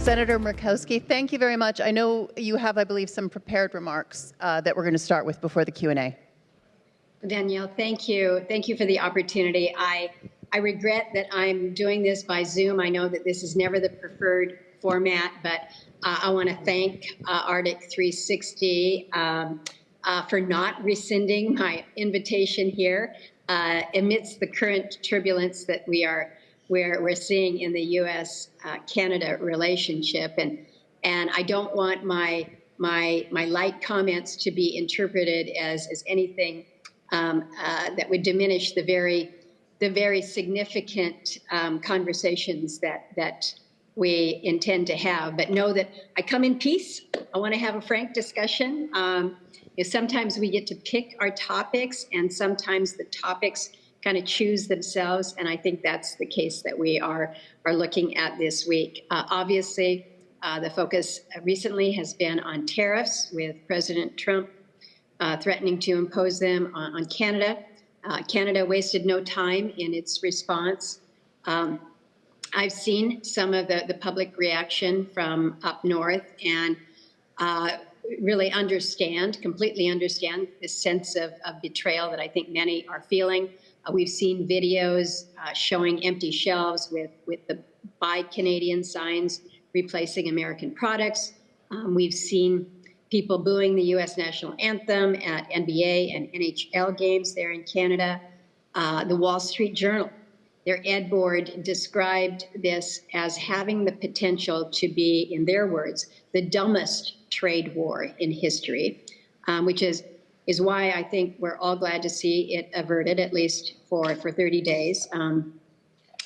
Senator Murkowski, thank you very much. I know you have, I believe, some prepared remarks that we're going to start with before the Q&A. Danielle, thank you. Thank you for the opportunity. I regret that I'm doing this by Zoom. I know that this is never the preferred format, but I want to thank Arctic 360 for not rescinding my invitation here amidst the current turbulence that we're seeing in the U.S.-Canada relationship, and I don't want my light comments to be interpreted as anything that would diminish the very significant conversations that we intend to have. But know that I come in peace. I want to have a frank discussion. Sometimes we get to pick our topics, and sometimes the topics kind of choose themselves, and I think that's the case that we are looking at this week. Obviously, the focus recently has been on tariffs, with President Trump threatening to impose them on Canada. Canada wasted no time in its response. I've seen some of the public reaction from up north, and really completely understand the sense of betrayal that I think many are feeling. We've seen videos showing empty shelves with the Buy Canadian signs replacing American products. We've seen people booing the U.S. national anthem at NBA and NHL games there in Canada. The Wall Street Journal, their ed board, described this as having the potential to be, in their words, the dumbest trade war in history, which is why I think we're all glad to see it averted, at least for 30 days.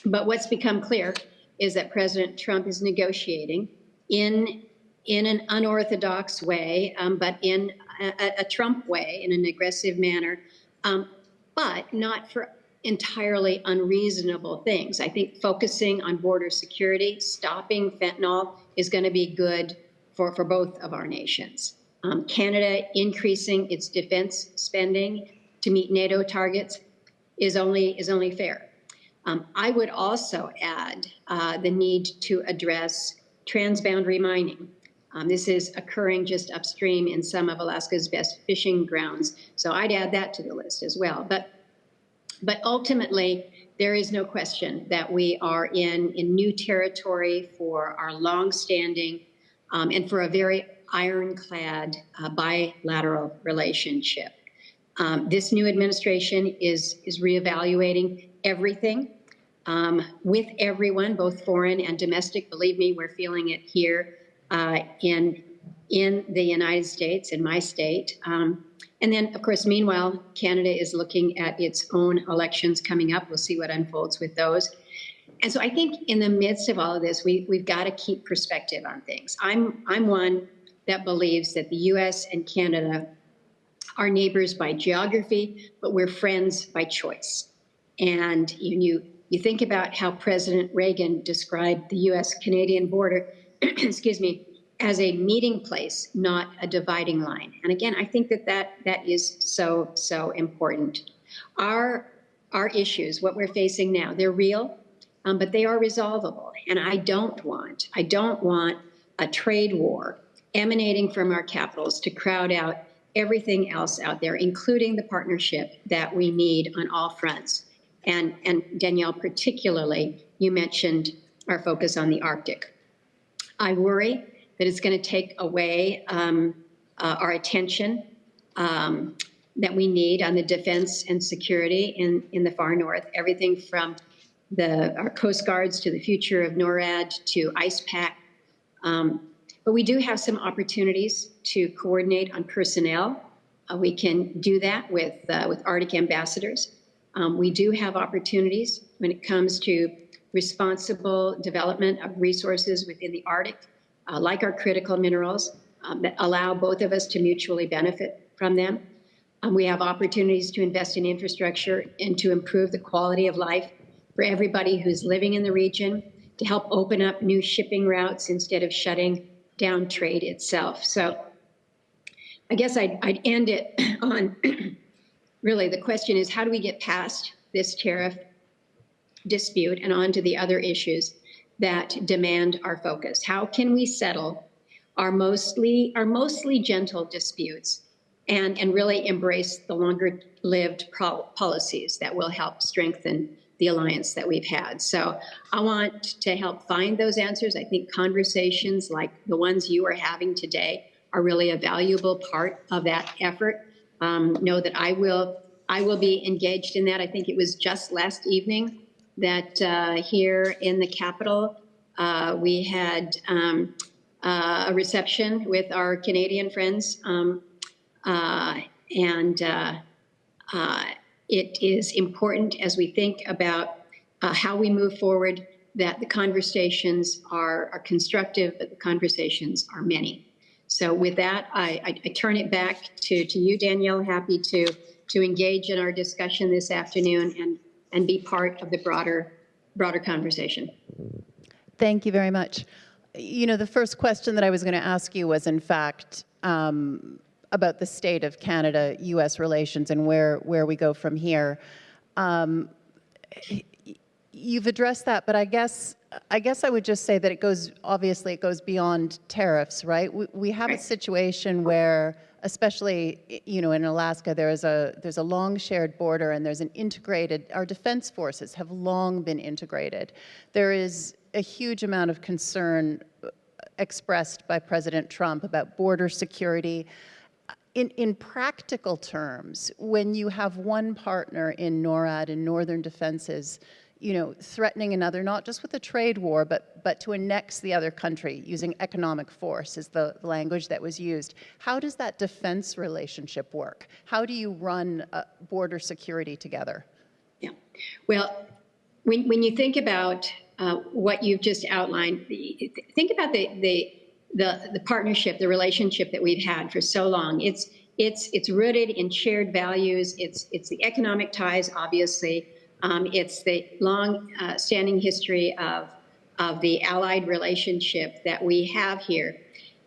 But what's become clear is that President Trump is negotiating in an unorthodox way, but in a Trump way, in an aggressive manner, but not for entirely unreasonable things. I think focusing on border security, stopping fentanyl, is going to be good for both of our nations. Canada increasing its defense spending to meet NATO targets is only fair. I would also add the need to address transboundary mining. This is occurring just upstream in some of Alaska's best fishing grounds, so I'd add that to the list as well. But ultimately, there is no question that we are in new territory for our longstanding and for a very ironclad bilateral relationship. This new administration is reevaluating everything with everyone, both foreign and domestic. Believe me, we're feeling it here in the United States, in my state. And then, of course, meanwhile, Canada is looking at its own elections coming up. We'll see what unfolds with those. And so I think in the midst of all of this, we've got to keep perspective on things. I'm one that believes that the U.S. and Canada are neighbors by geography, but we're friends by choice. And you think about how President Reagan described the U.S.-Canadian border, excuse me, as a meeting place, not a dividing line. And again, I think that is so important. Our issues, what we're facing now, they're real, but they are resolvable. And I don't want a trade war emanating from our capitals to crowd out everything else out there, including the partnership that we need on all fronts. And Danielle, particularly, you mentioned our focus on the Arctic. I worry that it's going to take away our attention that we need on the defense and security in the far north, everything from our Coast Guards to the future of NORAD to IcePac. But we do have some opportunities to coordinate on personnel. We can do that with Arctic ambassadors. We do have opportunities when it comes to responsible development of resources within the Arctic, like our critical minerals, that allow both of us to mutually benefit from them. We have opportunities to invest in infrastructure and to improve the quality of life for everybody who's living in the region, to help open up new shipping routes instead of shutting down trade itself. So I guess I'd end it on, really, the question is, how do we get past this tariff dispute and on to the other issues that demand our focus. How can we settle our mostly gentle disputes and really embrace the longer-lived policies that will help strengthen the alliance that we've had? So I want to help find those answers. I think conversations like the ones you are having today are really a valuable part of that effort. Know that I will be engaged in that. I think it was just last evening that here in the Capitol, we had a reception with our Canadian friends. It is important as we think about how we move forward that the conversations are constructive, but the conversations are many. So with that, I turn it back to you, Danielle. Happy to engage in our discussion this afternoon and be part of the broader conversation. Thank you very much. You know, the first question that I was going to ask you was, in fact, about the state of Canada-U.S. relations and where we go from here. You've addressed that, but I guess I would just say that it goes beyond tariffs, right? We have a situation where, especially, you know, in Alaska, there's a long shared border and there's an integrated, our defense forces have long been integrated. There is a huge amount of concern expressed by President Trump about border security. In practical terms, when you have one partner in NORAD and Northern Defenses, you know, threatening another, not just with a trade war, but to annex the other country using economic force is the language that was used. How does that defense relationship work? How do you run border security together? Yeah, well, when you think about what you've just outlined, think about the partnership, the relationship that we've had for so long. It's rooted in shared values. It's the economic ties, obviously. It's the long-standing history of the allied relationship that we have here.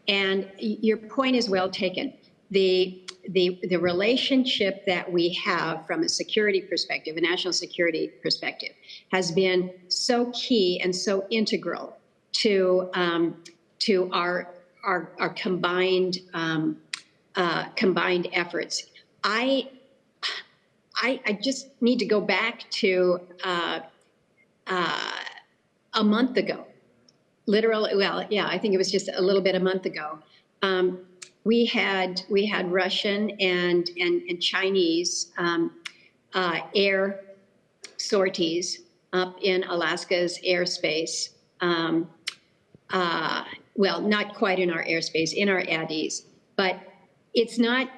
And your point is well taken. The relationship that we have from a security perspective, a national security perspective, has been so key and so integral to our combined efforts. I just need to go back to a month ago, literally. Well, yeah, I think it was just a little bit a month ago. We had Russian and Chinese air sorties up in Alaska's airspace. Well, not quite in our airspace, in our ADIs, but it's not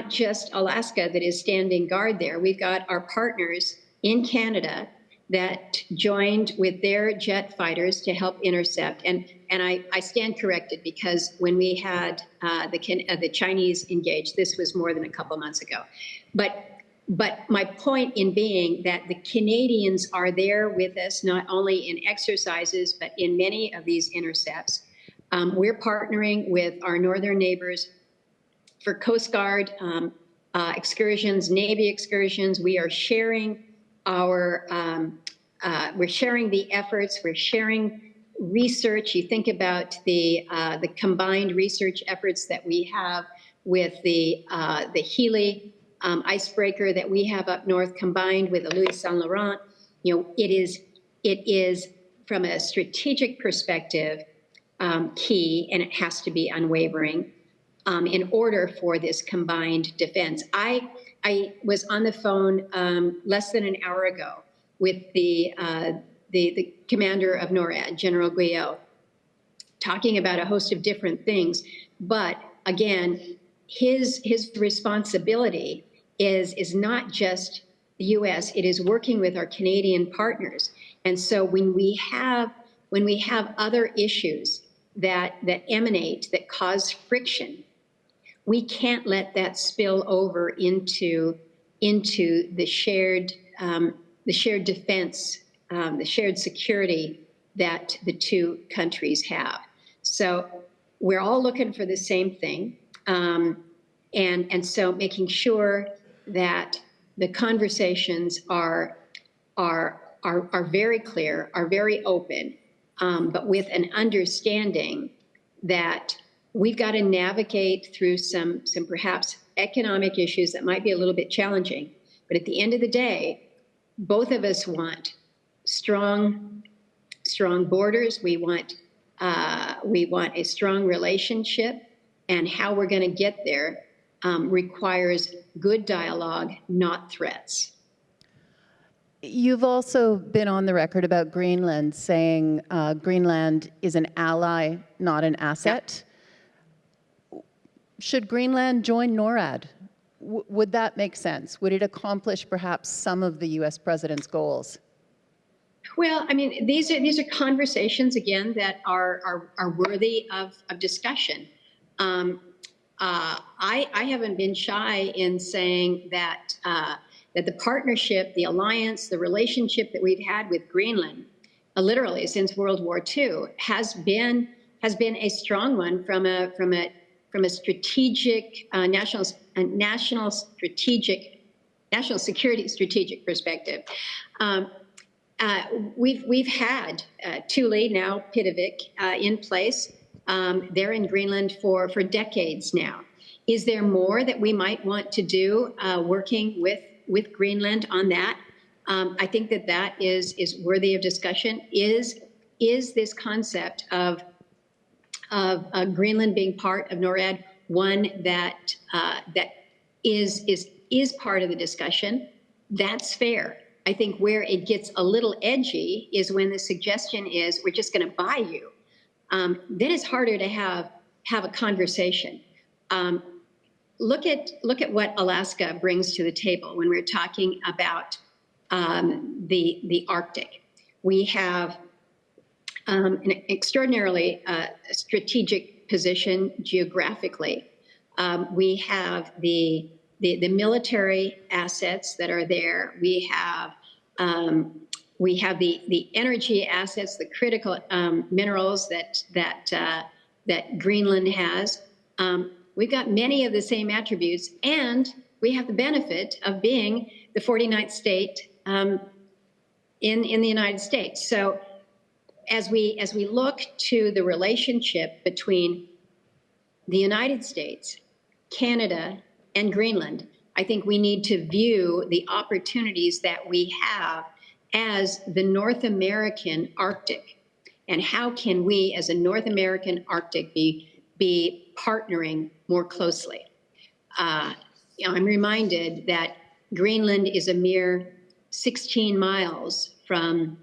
just Alaska that is standing guard there. We've got our partners in Canada that joined with their jet fighters to help intercept. And I stand corrected, because when we had the Chinese engaged, this was more than a couple months ago. But my point in being that the Canadians are there with us, not only in exercises, but in many of these intercepts. We're partnering with our northern neighbors for Coast Guard excursions, Navy excursions. We are sharing we're sharing the efforts. We're sharing research. You think about the combined research efforts that we have with the Healy icebreaker that we have up north, combined with the Louis Saint Laurent. You know, it is from a strategic perspective key, and it has to be unwavering in order for this combined defense. I was on the phone less than an hour ago with the commander of NORAD, General Guyot, talking about a host of different things. But again, his responsibility is not just the U.S. It is working with our Canadian partners. And so when we have other issues that emanate, that cause friction, we can't let that spill over into the shared defense, the shared security that the two countries have. So we're all looking for the same thing, and so making sure that the conversations are very clear, are very open, but with an understanding that we've got to navigate through some perhaps economic issues that might be a little bit challenging. But at the end of the day, both of us want strong borders. We want a strong relationship, and how we're going to get there requires good dialogue, not threats. You've also been on the record about Greenland, saying Greenland is an ally, not an asset. Yeah. Should Greenland join NORAD? Would that make sense? Would it accomplish perhaps some of the U.S. president's goals? Well, I mean, these are conversations, again, that are worthy of discussion. I haven't been shy in saying that that the partnership, the alliance, the relationship that we've had with Greenland, literally since World War II, has been a strong one from a strategic national security strategic perspective. We've had Thule, now Pittavik, in place. They're in Greenland for decades now. Is there more that we might want to do working with Greenland on that? I think that is worthy of discussion. Is this concept of Greenland being part of NORAD one that is part of the discussion? That's fair. I think where it gets a little edgy is when the suggestion is we're just going to buy you. Then it's harder to have a conversation. Look at what Alaska brings to the table when we're talking about the Arctic. We have an extraordinarily strategic position geographically. We have the military assets that are there. We have the energy assets, the critical minerals that Greenland has. We've got many of the same attributes, and we have the benefit of being the 49th state in the United States. So as we look to the relationship between the United States, Canada, and Greenland, I think we need to view the opportunities that we have as the North American Arctic, and how can we, as a North American Arctic, be partnering more closely. I'm reminded that Greenland is a mere 16 miles from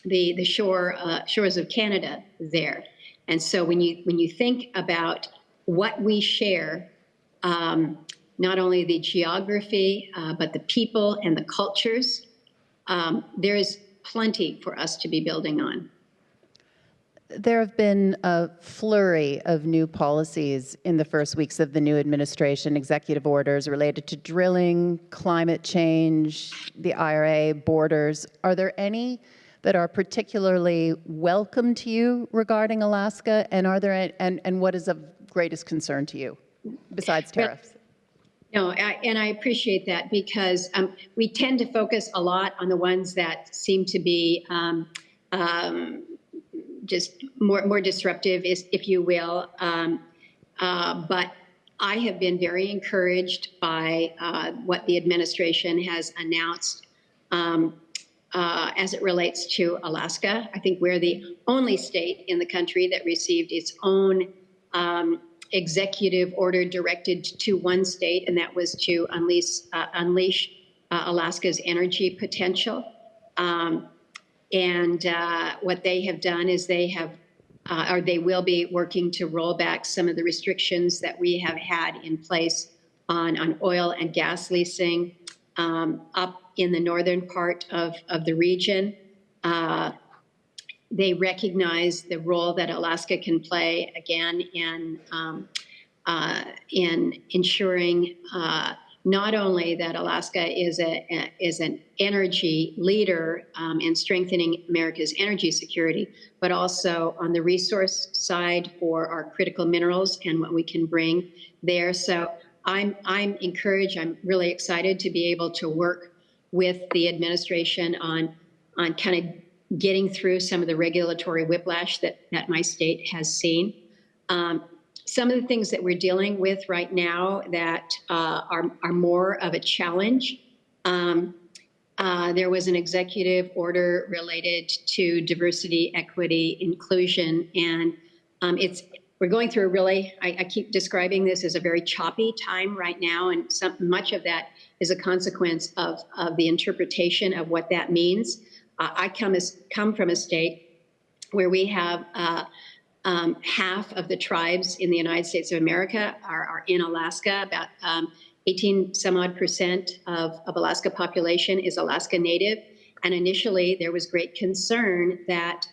the shores of Canada there, and so when you think about what we share, not only the geography but the people and the cultures, there is plenty for us to be building on. There have been a flurry of new policies in the first weeks of the new administration, executive orders related to drilling, climate change, the IRA, borders. Are there any that are particularly welcome to you regarding Alaska, and are there and what is of greatest concern to you besides tariffs? No, and I appreciate that, because we tend to focus a lot on the ones that seem to be just more disruptive, if you will. But I have been very encouraged by what the administration has announced as it relates to Alaska. I think we're the only state in the country that received its own executive order directed to one state, and that was to unleash Alaska's energy potential. And what they have done is they will be working to roll back some of the restrictions that we have had in place on oil and gas leasing up in the northern part of the region. They recognize the role that Alaska can play, again, in ensuring not only that Alaska is an energy leader and strengthening America's energy security, but also on the resource side for our critical minerals and what we can bring there. So I'm encouraged. I'm really excited to be able to work with the administration on kind of getting through some of the regulatory whiplash that my state has seen. Some of the things that we're dealing with right now that are more of a challenge. There was an executive order related to diversity, equity, inclusion, and we're going through a really, I keep describing this as a very choppy time right now, and much of that is a consequence of the interpretation of what that means. I come from a state where we have half of the tribes in the United States of America are in Alaska. About 18 some odd percent of Alaska population is Alaska Native. And initially there was great concern that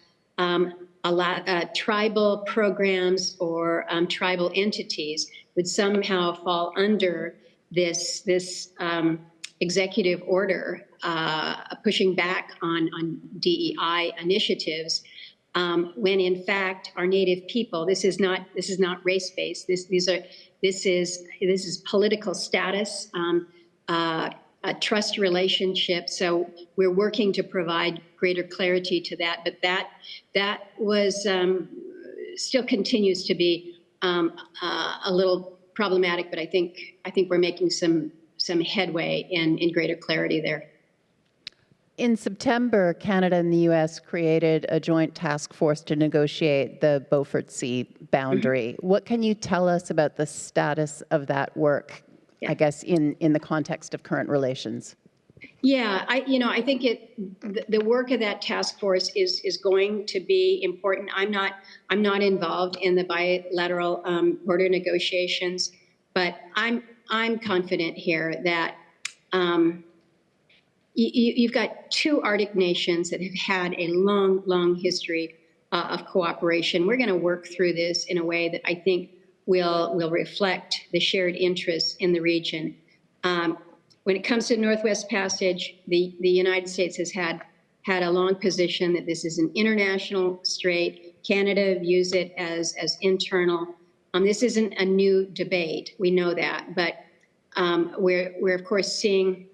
tribal programs or tribal entities would somehow fall under this executive order pushing back on DEI initiatives, when in fact our Native people, this is not race-based. This is political status, a trust relationship. So we're working to provide greater clarity to that. But that was still continues to be a little problematic. But I think we're making some headway in greater clarity there. In September, Canada and the U.S. created a joint task force to negotiate the Beaufort Sea boundary. Mm-hmm. What can you tell us about the status of that work, I guess, in the context of current relations? Yeah, I think the work of that task force is going to be important. I'm not involved in the bilateral border negotiations, but I'm confident here that you've got two Arctic nations that have had a long history of cooperation. We're going to work through this in a way that I think will reflect the shared interests in the region. When it comes to Northwest Passage, the United States has had a long position that this is an international strait. Canada views it as internal. This isn't a new debate. We know that, but we're of course seeing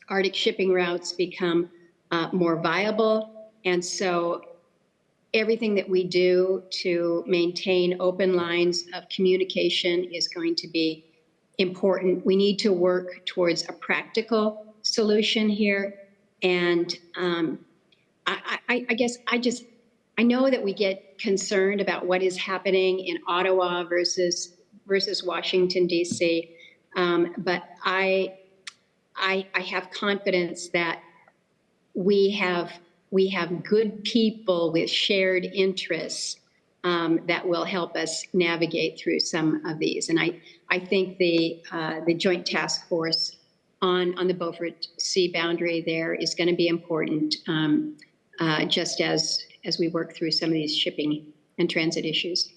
Arctic shipping routes become more viable, and so everything that we do to maintain open lines of communication is going to be important. We need to work towards a practical solution here, and I guess I know that we get concerned about what is happening in Ottawa versus Washington D.C., but I have confidence that we have good people with shared interests that will help us navigate through some of these. And I think the Joint Task Force on the Beaufort Sea boundary there is going to be important, just as we work through some of these shipping and transit issues.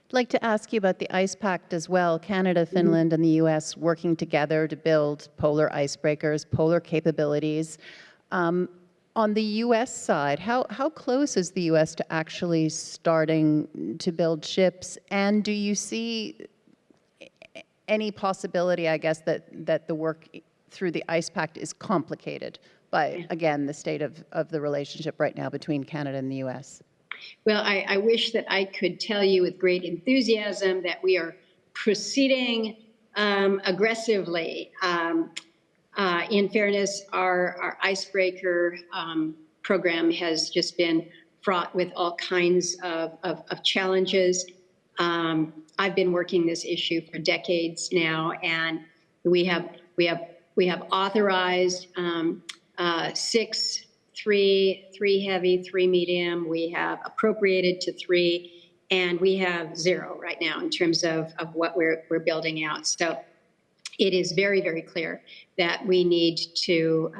I'd like to ask you about the Ice Pact as well. Canada, Finland, and the U.S. working together to build polar icebreakers, polar capabilities. On the U.S. side, how close is the U.S. to actually starting to build ships? And do you see any possibility, I guess, that the work through the Ice Pact is complicated by, again, the state of the relationship right now between Canada and the U.S.? Well, I wish that I could tell you with great enthusiasm that we are proceeding aggressively. In fairness, our icebreaker program has just been fraught with all kinds of challenges. I've been working this issue for decades now, and we have authorized 6, 3 heavy, 3 medium. We have appropriated to 3, and we have 0 right now in terms of what we're building out. So it is very, very clear that we need to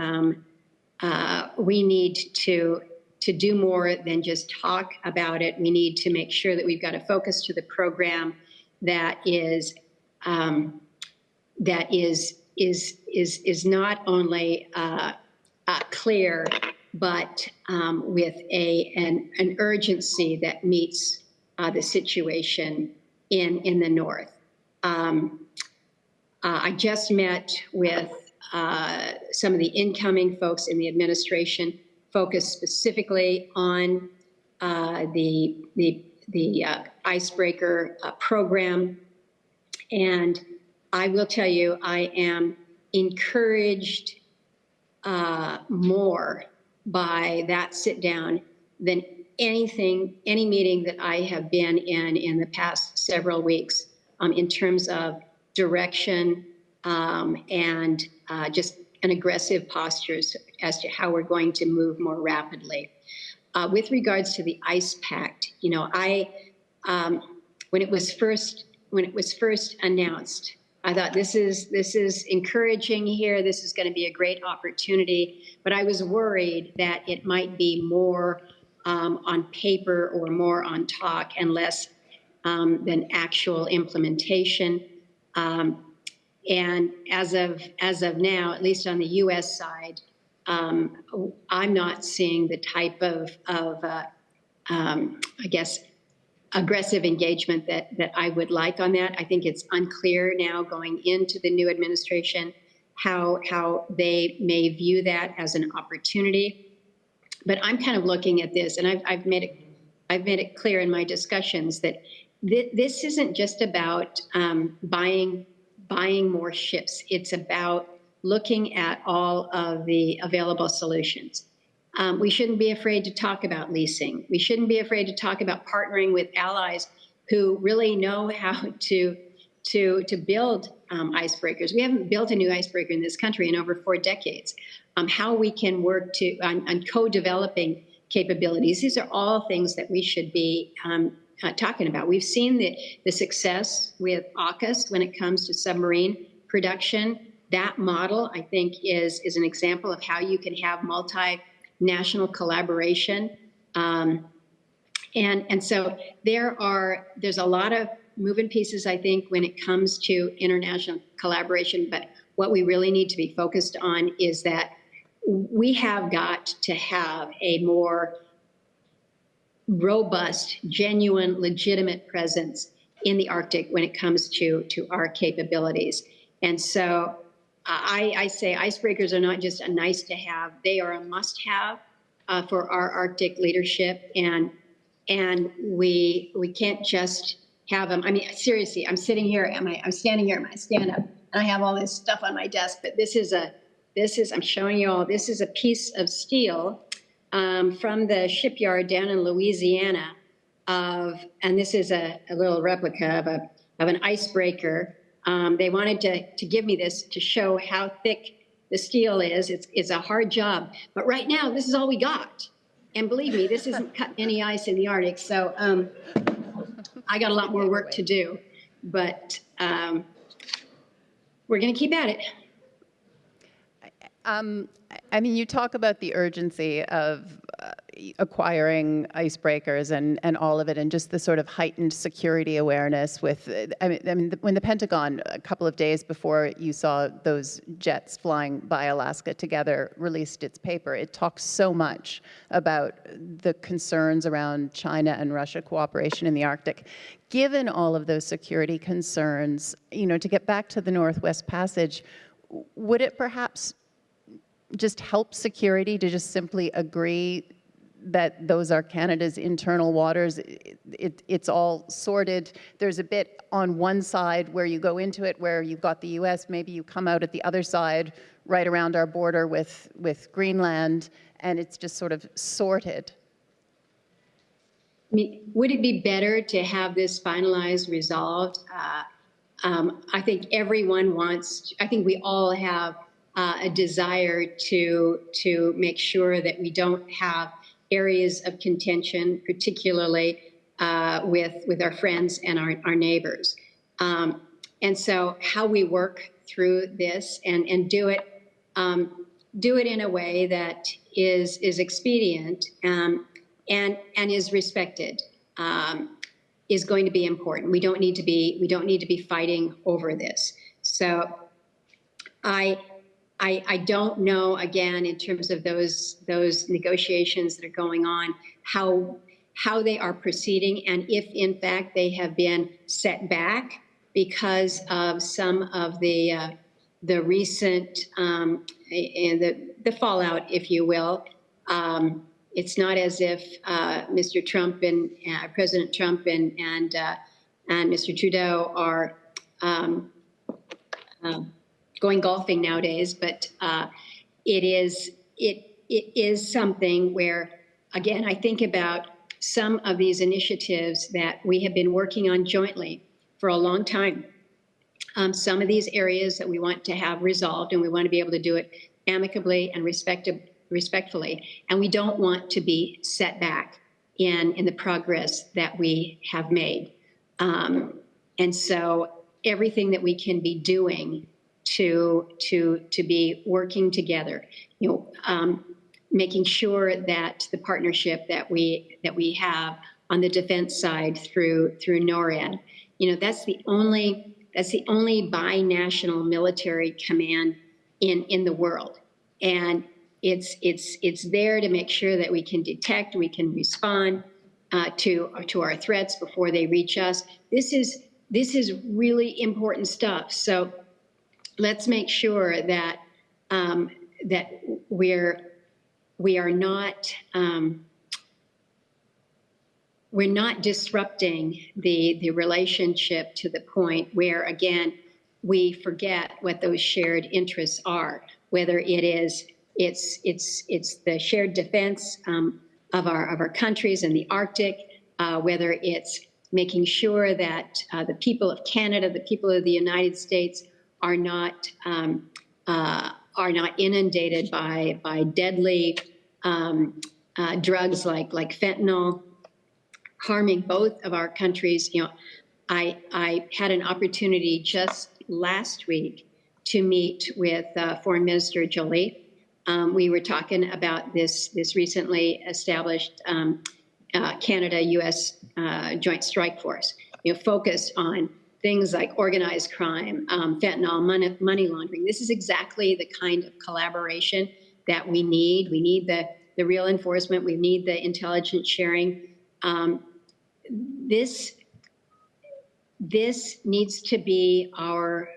do more than just talk about it. We need to make sure that we've got a focus to the program that is not only clear, but with an urgency that meets the situation in the North. I just met with some of the incoming folks in the administration focused specifically on the icebreaker program. And I will tell you, I am encouraged more by that sit down than any meeting that I have been in the past several weeks in terms of direction and just an aggressive posture as to how we're going to move more rapidly. With regards to the ice pact, you know, when it was first announced, I thought this is encouraging here. This is going to be a great opportunity, but I was worried that it might be more on paper or more on talk and less than actual implementation. And as of now, at least on the U.S. side, I'm not seeing the type of I guess, aggressive engagement that I would like on that. I think it's unclear now going into the new administration how they may view that as an opportunity. But I'm kind of looking at this, and I've made it clear in my discussions that this isn't just about buying more ships. It's about looking at all of the available solutions. We shouldn't be afraid to talk about leasing. We shouldn't be afraid to talk about partnering with allies who really know how to build icebreakers. We haven't built a new icebreaker in this country in over 4 decades. How we can work on co-developing capabilities. These are all things that we should be talking about. We've seen the success with AUKUS when it comes to submarine production. That model, I think, is an example of how you can have multinational collaboration. And so there's a lot of moving pieces, I think, when it comes to international collaboration. But what we really need to be focused on is that we have got to have a more robust, genuine, legitimate presence in the Arctic when it comes to our capabilities. And so I say icebreakers are not just a nice to have, they are a must have for our Arctic leadership. And we can't just have them. I mean, seriously, I'm standing here, I'm standing here, I stand up, and I have all this stuff on my desk, but I'm showing you all, this is a piece of steel from the shipyard down in Louisiana and this is a little replica of an icebreaker. They wanted to give me this to show how thick the steel is. It's a hard job, but right now this is all we got. And believe me, this isn't cutting any ice in the Arctic. So I got a lot more work to do, but we're going to keep at it. I mean, you talk about the urgency of acquiring icebreakers and all of it, and just the sort of heightened security awareness with, I mean, when the Pentagon, a couple of days before you saw those jets flying by Alaska together, released its paper, it talks so much about the concerns around China and Russia cooperation in the Arctic. Given all of those security concerns, you know, to get back to the Northwest Passage, would it perhaps just help security to just simply agree that those are Canada's internal waters? It's all sorted. There's a bit on one side where you go into it where you've got the US, maybe you come out at the other side right around our border with Greenland, and it's just sort of sorted. I mean, would it be better to have this finalized, resolved? I think everyone wants, I think we all have a desire to make sure that we don't have areas of contention, particularly with our friends and our neighbors. And so how we work through this and do it in a way that is expedient and is respected is going to be important. We don't need to be fighting over this. So I don't know, again, in terms of those negotiations that are going on, how they are proceeding, and if in fact they have been set back because of some of the recent the fallout, if you will, It's not as if Mr. Trump and President Trump and Mr. Trudeau are going golfing nowadays, but it is something where, again, I think about some of these initiatives that we have been working on jointly for a long time. Some of these areas that we want to have resolved, and we want to be able to do it amicably and respectfully, and we don't want to be set back in the progress that we have made. And so everything that we can be doing to be working together, making sure that the partnership that we have on the defense side through NORAD, that's the only binational military command in the world, and it's there to make sure that we can detect, we can respond to our threats before they reach us. This is really important stuff. So let's make sure that that we are not we're not disrupting the relationship to the point where, again, we forget what those shared interests are, whether it's the shared defense of our countries in the Arctic, whether it's making sure that the people of Canada, the people of the United States are not inundated by deadly drugs like fentanyl, harming both of our countries. I had an opportunity just last week to meet with Foreign Minister Jolie. We were talking about this recently established Canada-U.S. Joint Strike Force, focused on things like organized crime, fentanyl, money laundering. This is exactly the kind of collaboration that we need. We need the real enforcement. We need the intelligence sharing. This needs to be our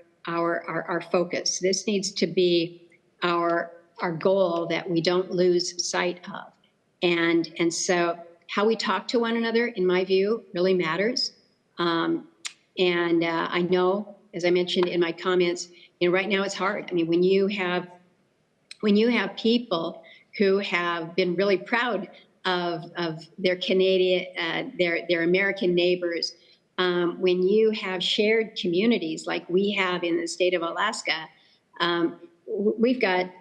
focus. This needs to be our goal that we don't lose sight of. And so how we talk to one another, in my view, really matters. I know, as I mentioned in my comments, right now it's hard. I mean, when you have people who have been really proud of their Canadian, their American neighbors, when you have shared communities like we have in the state of Alaska, we've got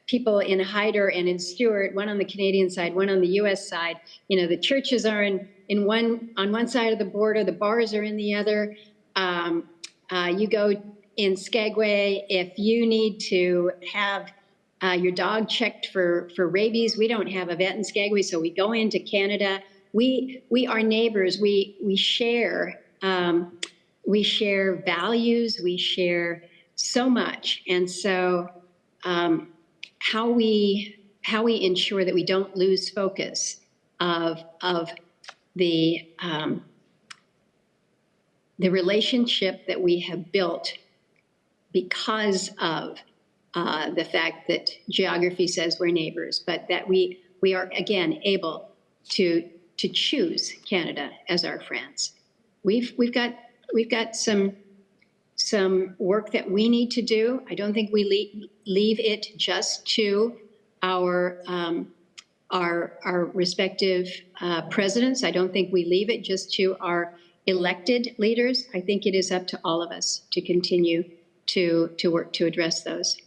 people in Hyder and in Stewart, one on the Canadian side, one on the U.S. side. The churches are on one side of the border, the bars are in the other. You go in Skagway, if you need to have your dog checked for rabies, we don't have a vet in Skagway, so we go into Canada. We are neighbors. We share values. We share so much, and so how we ensure that we don't lose focus of the relationship that we have built because of the fact that geography says we're neighbors, but that we are, again, able to choose Canada as our friends. We've got some work that we need to do. I don't think we leave it just to our respective presidents. I don't think we leave it just to our elected leaders. I think it is up to all of us to continue to work to address those.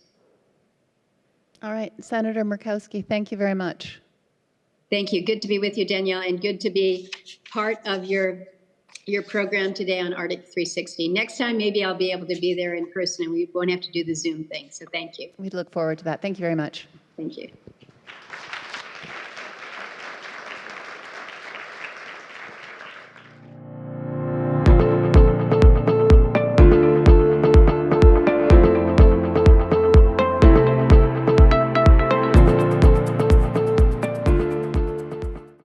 All right, Senator Murkowski, thank you very much. Thank you. Good to be with you, Danielle, and good to be part of your program today on Arctic 360. Next time, maybe I'll be able to be there in person and we won't have to do the Zoom thing. So thank you. We look forward to that. Thank you very much. Thank you.